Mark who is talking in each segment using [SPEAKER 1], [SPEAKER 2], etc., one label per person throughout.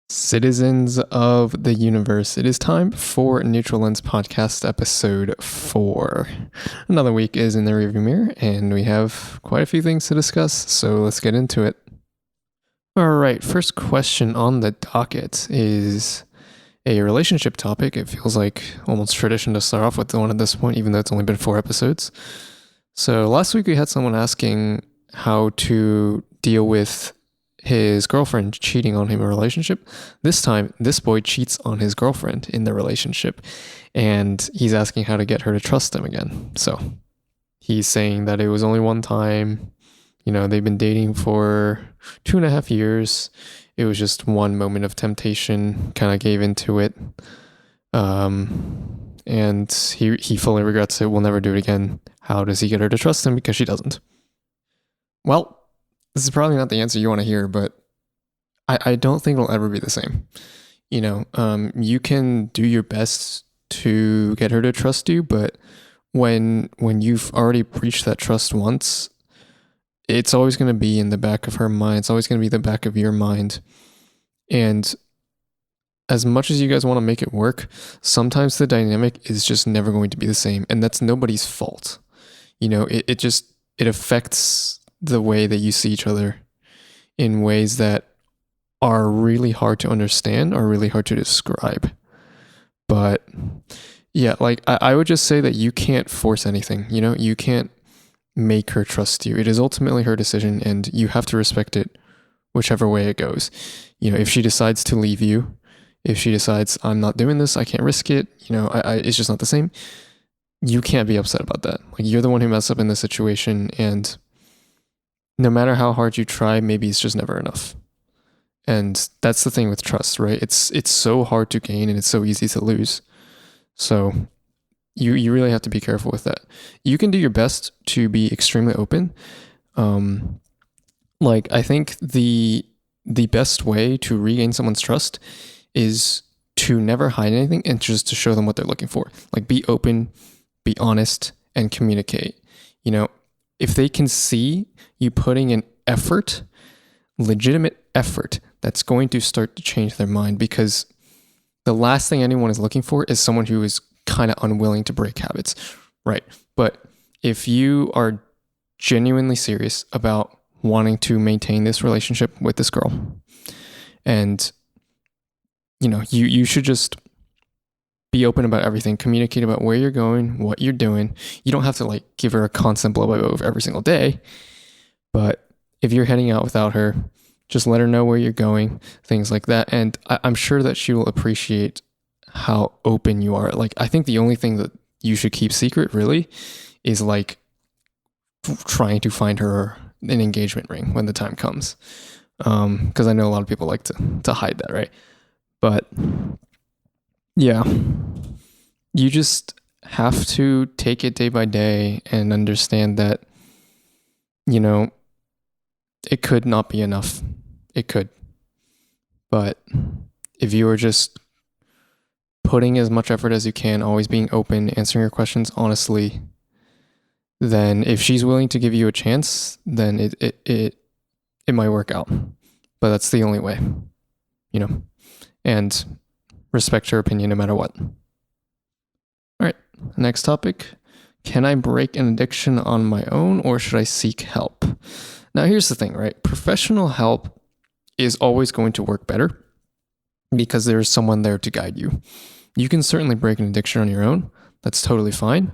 [SPEAKER 1] Citizens of the universe, it is time for Neutral Lens Podcast episode 4. Another week is in the rearview mirror, and we have quite a few things to discuss, so let's get into it. All right, first question on the docket is a relationship topic. It feels like almost tradition to start off with one at this point, even though it's only been 4 episodes. So last week we had someone asking how to deal with his girlfriend cheating on him in a relationship. This time, this boy cheats on his girlfriend in the relationship, and he's asking how to get her to trust him again. So he's saying that it was only one time. You know, they've been dating for 2.5 years. It was just one moment of temptation, kind of gave into it. And he fully regrets it, will never do it again. How does he get her to trust him? Because she doesn't. Well, this is probably not the answer you want to hear, but I don't think it'll ever be the same. You know, you can do your best to get her to trust you, but when you've already breached that trust once, it's always going to be in the back of her mind. It's always going to be the back of your mind. And as much as you guys want to make it work, sometimes the dynamic is just never going to be the same. And that's nobody's fault. You know, it affects the way that you see each other in ways that are really hard to understand or really hard to describe. But yeah, like I would just say that you can't force anything, you know, you can't make her trust you. It is ultimately her decision, and you have to respect it whichever way it goes. You know, if she decides to leave you, if she decides I'm not doing this, I can't risk it, you know, it's just not the same. You can't be upset about that. Like, you're the one who messed up in this situation, and no matter how hard you try, maybe it's just never enough. And that's the thing with trust, right? It's so hard to gain and it's so easy to lose. So you really have to be careful with that. You can do your best to be extremely open. Like, I think the best way to regain someone's trust is to never hide anything and just to show them what they're looking for. Like, be open, be honest, and communicate. You know, if they can see you putting in effort, legitimate effort, that's going to start to change their mind, because the last thing anyone is looking for is someone who is kind of unwilling to break habits, right? But if you are genuinely serious about wanting to maintain this relationship with this girl, and you know, you should just be open about everything, communicate about where you're going, what you're doing. You don't have to like give her a constant blow by blow every single day, but if you're heading out without her, just let her know where you're going, things like that. And I'm sure that she will appreciate how open you are. Like, I think the only thing that you should keep secret really is like trying to find her an engagement ring when the time comes. Because I know a lot of people like to hide that, right? But yeah, you just have to take it day by day and understand that, you know, it could not be enough. It could. But if you are just putting as much effort as you can, always being open, answering your questions honestly, then if she's willing to give you a chance, then it might work out. But that's the only way, you know, and respect her opinion no matter what. All right, next topic. Can I break an addiction on my own, or should I seek help? Now, here's the thing, right? Professional help is always going to work better because there's someone there to guide you. You can certainly break an addiction on your own. That's totally fine.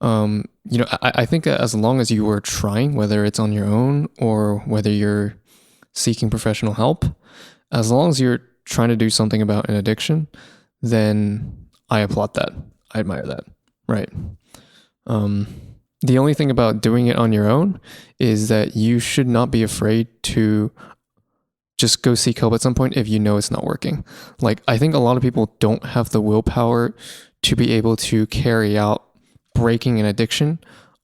[SPEAKER 1] You know, I think that as long as you are trying, whether it's on your own or whether you're seeking professional help, as long as you're trying to do something about an addiction, then I applaud that. I admire that, right? The only thing about doing it on your own is that you should not be afraid to just go seek help at some point if you know it's not working. Like, I think a lot of people don't have the willpower to be able to carry out breaking an addiction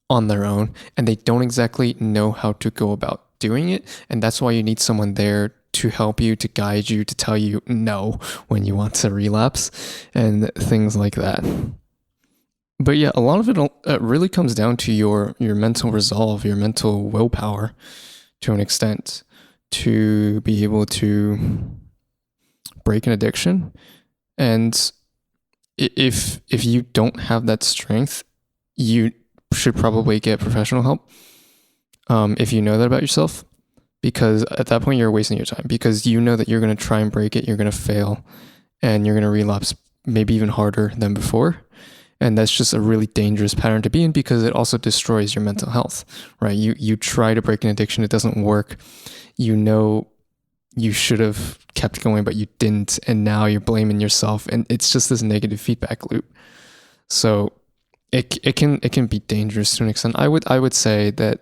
[SPEAKER 1] on their own, and they don't exactly know how to go about doing it. And that's why you need someone there to help you, to guide you, to tell you no when you want to relapse and things like that. But yeah, a lot of it really comes down to your mental resolve, your mental willpower to an extent, to be able to break an addiction. And if you don't have that strength, you should probably get professional help, if you know that about yourself, because at that point you're wasting your time, because you know that you're going to try and break it, you're going to fail, and you're going to relapse maybe even harder than before. And that's just a really dangerous pattern to be in, because it also destroys your mental health, right? You try to break an addiction, it doesn't work. You know you should have kept going, but you didn't, and now you're blaming yourself, and it's just this negative feedback loop. So it can be dangerous to an extent. I would say that,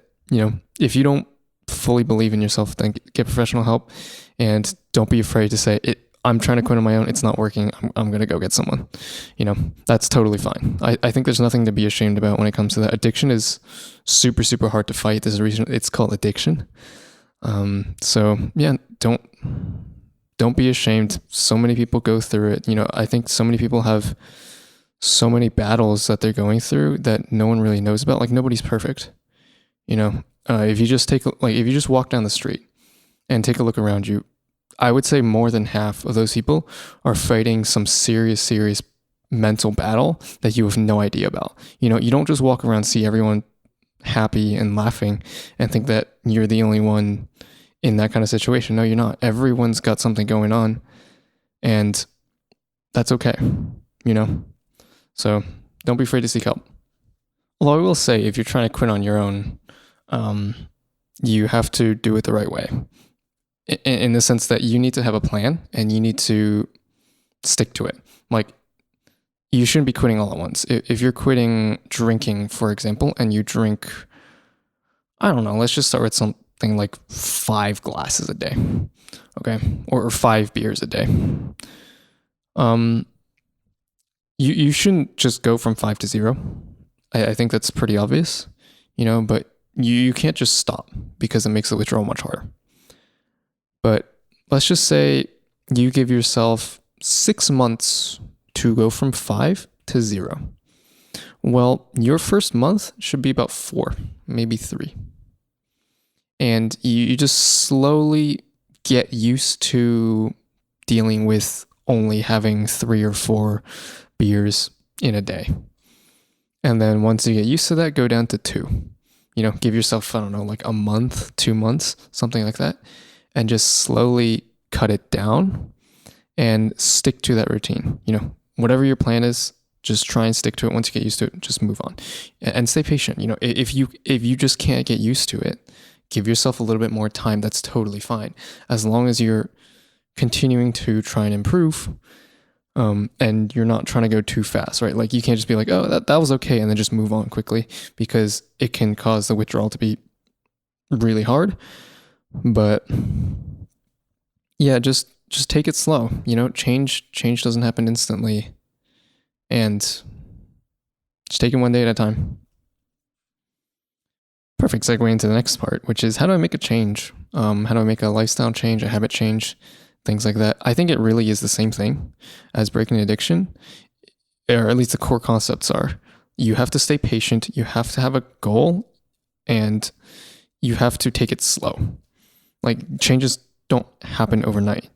[SPEAKER 1] if you don't fully believe in yourself, then get professional help, and don't be afraid to say it. I'm trying to quit on my own. It's not working. I'm going to go get someone. That's totally fine. I think there's nothing to be ashamed about when it comes to that. Addiction is super, super hard to fight. There's a reason it's called addiction. So yeah, don't be ashamed. So many people go through it. I think so many people have so many battles that they're going through that no one really knows about. Like, nobody's perfect. If you just walk down the street and take a look around you, I would say more than half of those people are fighting some serious mental battle that you have no idea about. You don't just walk around, see everyone happy and laughing and think that you're the only one in that kind of situation. No, you're not. Everyone's got something going on, and that's okay. So don't be afraid to seek help. Although I will say, if you're trying to quit on your own, you have to do it the right way. In the sense that you need to have a plan, and you need to stick to it. Like, you shouldn't be quitting all at once. If you're quitting drinking, for example, and you drink, I don't know, let's just start with something like 5 glasses a day, okay? Or 5 beers a day. You shouldn't just go from 5 to 0. I think that's pretty obvious, but you can't just stop, because it makes the withdrawal much harder. But let's just say you give yourself 6 months to go from 5 to 0. Well, your first month should be about 4, maybe 3. And you just slowly get used to dealing with only having 3 or 4 beers in a day. And then once you get used to that, go down to 2. Give yourself, I don't know, like a month, 2 months, something like that. And just slowly cut it down and stick to that routine. Whatever your plan is, just try and stick to it. Once you get used to it, just move on and stay patient. If you just can't get used to it, give yourself a little bit more time. That's totally fine. As long as you're continuing to try and improve, and you're not trying to go too fast, right? Like, you can't just be like, oh, that was okay, and then just move on quickly, because it can cause the withdrawal to be really hard. But yeah, just take it slow. Change doesn't happen instantly, and just take it one day at a time. Perfect segue into the next part, which is, how do I make a change? How do I make a lifestyle change, a habit change, things like that? I think it really is the same thing as breaking an addiction, or at least the core concepts are. You have to stay patient, you have to have a goal, and you have to take it slow. Like, changes don't happen overnight.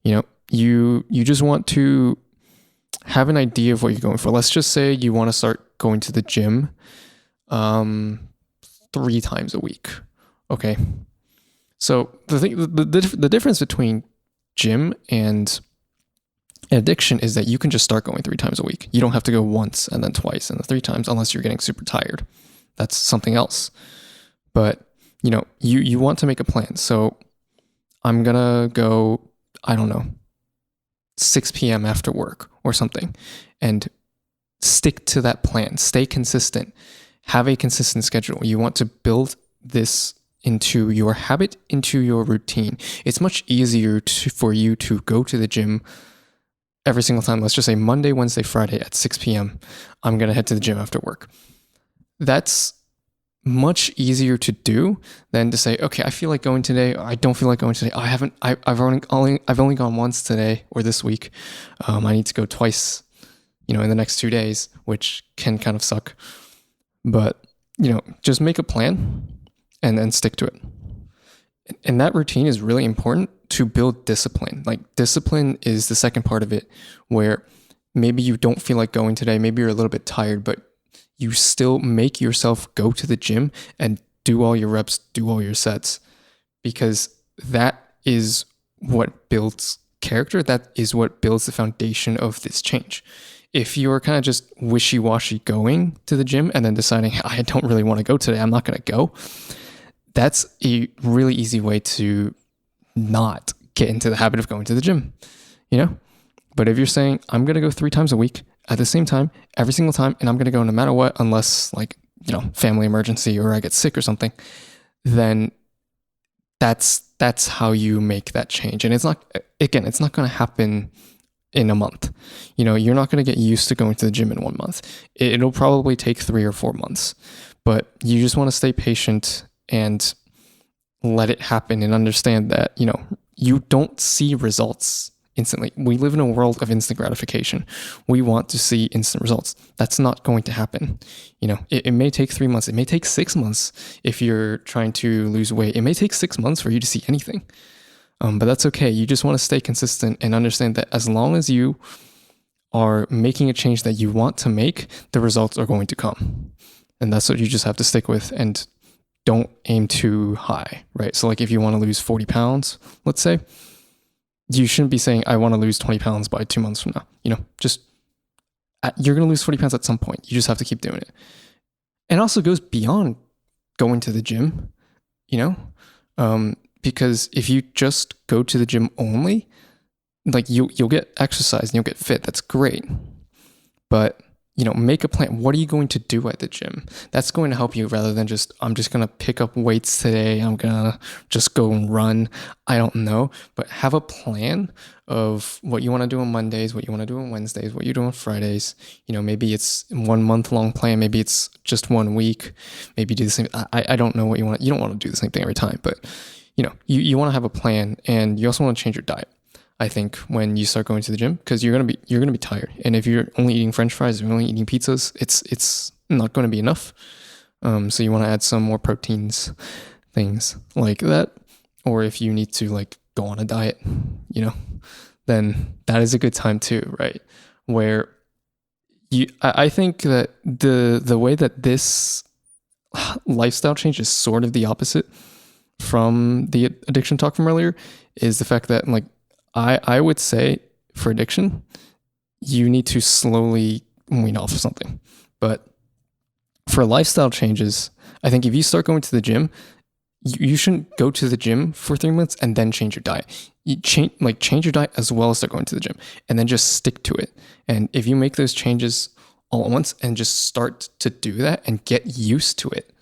[SPEAKER 1] You just want to have an idea of what you're going for. Let's just say you want to start going to the gym 3 times a week. Okay. So the difference between gym and addiction is that you can just start going 3 times a week. You don't have to go once and then twice and then 3 times unless you're getting super tired. That's something else. But you want to make a plan. So I'm going to go, I don't know, 6 p.m. after work or something, and stick to that plan. Stay consistent. Have a consistent schedule. You want to build this into your habit, into your routine. It's much easier for you to go to the gym every single time. Let's just say Monday, Wednesday, Friday at 6 p.m. I'm going to head to the gym after work. That's much easier to do than to say, okay, I feel like going today. I don't feel like going today. I've only gone once today or this week. I need to go twice, in the next 2 days, which can kind of suck. But, just make a plan and then stick to it. And that routine is really important to build discipline. Like discipline is the second part of it, where maybe you don't feel like going today, maybe you're a little bit tired, but you still make yourself go to the gym and do all your reps, do all your sets, because that is what builds character. That is what builds the foundation of this change. If you're kind of just wishy-washy going to the gym and then deciding, I don't really want to go today, I'm not going to go, that's a really easy way to not get into the habit of going to the gym, you know? But if you're saying, I'm going to go 3 times a week at the same time, every single time, and I'm going to go no matter what, unless like, family emergency or I get sick or something, then that's how you make that change. And it's not going to happen in a month. You're not going to get used to going to the gym in 1 month. It'll probably take 3 or 4 months, but you just want to stay patient and let it happen and understand that, you don't see results instantly. We live in a world of instant gratification. We want to see instant results. That's not going to happen. It may take 3 months. It may take 6 months if you're trying to lose weight. It may take 6 months for you to see anything. But that's okay. You just want to stay consistent and understand that as long as you are making a change that you want to make, the results are going to come. And that's what you just have to stick with, and don't aim too high, right? So like if you want to lose 40 pounds, let's say, you shouldn't be saying, I want to lose 20 pounds by 2 months from now. You're going to lose 40 pounds at some point. You just have to keep doing it. And it also goes beyond going to the gym, because if you just go to the gym only, like you'll get exercise and you'll get fit. That's great. But make a plan. What are you going to do at the gym? That's going to help you, rather than just, I'm just going to pick up weights today. I'm going to just go and run. I don't know. But have a plan of what you want to do on Mondays, what you want to do on Wednesdays, what you do on Fridays. Maybe it's 1 month long plan. Maybe it's just 1 week. Maybe do the same. I don't know what you want. You don't want to do the same thing every time, but you want to have a plan, and you also want to change your diet. I think when you start going to the gym, because you're gonna be tired, and if you're only eating French fries, you're only eating pizzas, it's not going to be enough. So you want to add some more proteins, things like that. Or if you need to like go on a diet, then that is a good time too, right? Where I think that the way that this lifestyle change is sort of the opposite from the addiction talk from earlier, is the fact that like, I would say for addiction, you need to slowly wean off of something. But for lifestyle changes, I think if you start going to the gym, you shouldn't go to the gym for 3 months and then change your diet. You change your diet as well as start going to the gym, and then just stick to it. And if you make those changes all at once and just start to do that and get used to it,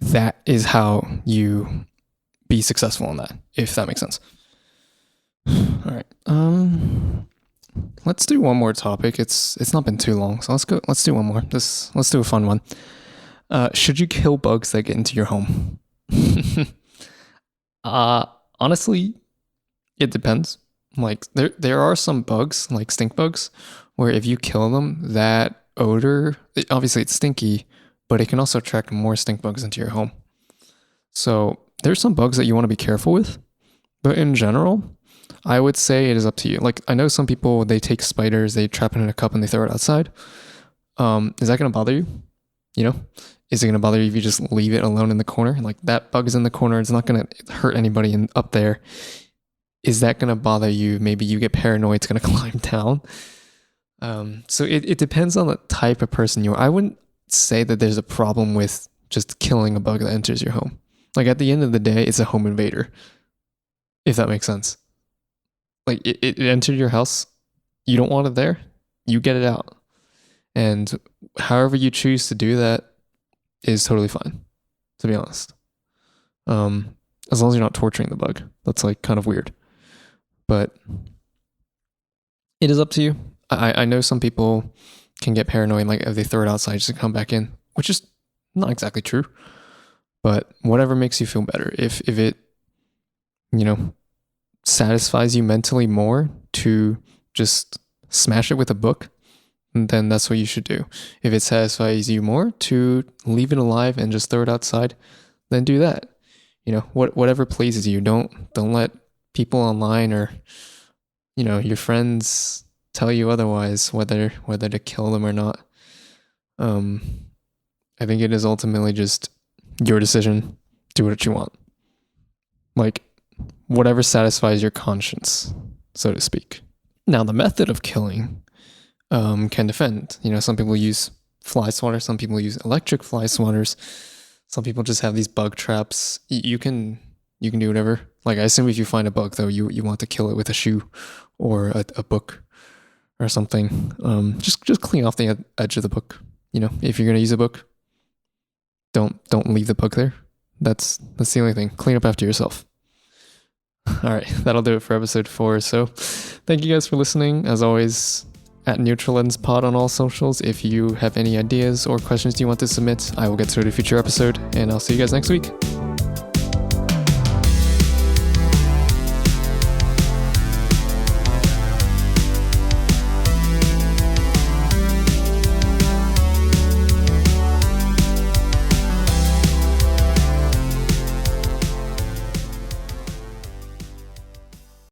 [SPEAKER 1] that is how you be successful in that, if that makes sense. All right. Let's do one more topic. It's not been too long, so let's do one more. Let's do a fun one. Should you kill bugs that get into your home? Honestly, it depends. Like there are some bugs, like stink bugs, where if you kill them, that odor, obviously it's stinky, but it can also attract more stink bugs into your home. So there's some bugs that you want to be careful with, but in general, I would say it is up to you. Like, I know some people, they take spiders, they trap it in a cup and they throw it outside. Is that going to bother you? Is it going to bother you if you just leave it alone in the corner? Like, that bug is in the corner. It's not going to hurt anybody up there. Is that going to bother you? Maybe you get paranoid it's going to climb down. So it depends on the type of person you are. I wouldn't say that there's a problem with just killing a bug that enters your home. Like, at the end of the day, it's a home invader, if that makes sense. Like, it entered your house, you don't want it there, you get it out. And however you choose to do that is totally fine, to be honest. As long as you're not torturing the bug. That's like kind of weird. But it is up to you. I know some people can get paranoid, like if they throw it outside just to come back in, which is not exactly true. But whatever makes you feel better. If it, satisfies you mentally more to just smash it with a book, then that's what you should do. If it satisfies you more to leave it alive and just throw it outside, then do that. Whatever pleases you. Don't let people online or, your friends tell you otherwise, whether to kill them or not. I think it is ultimately just your decision. Do what you want. Like, whatever satisfies your conscience, so to speak. Now, the method of killing can defend. Some people use fly swatters, some people use electric fly swatters, some people just have these bug traps. You can do whatever. Like, I assume if you find a bug, though, you want to kill it with a shoe or a book or something. Just clean off the edge of the book. If you're gonna use a book, don't leave the book there. That's the only thing. Clean up after yourself. All right, that'll do it for episode 4. So thank you guys for listening. As always, at Neutral Lens Pod on all socials. If you have any ideas or questions you want to submit, I will get to it in a future episode, and I'll see you guys next week.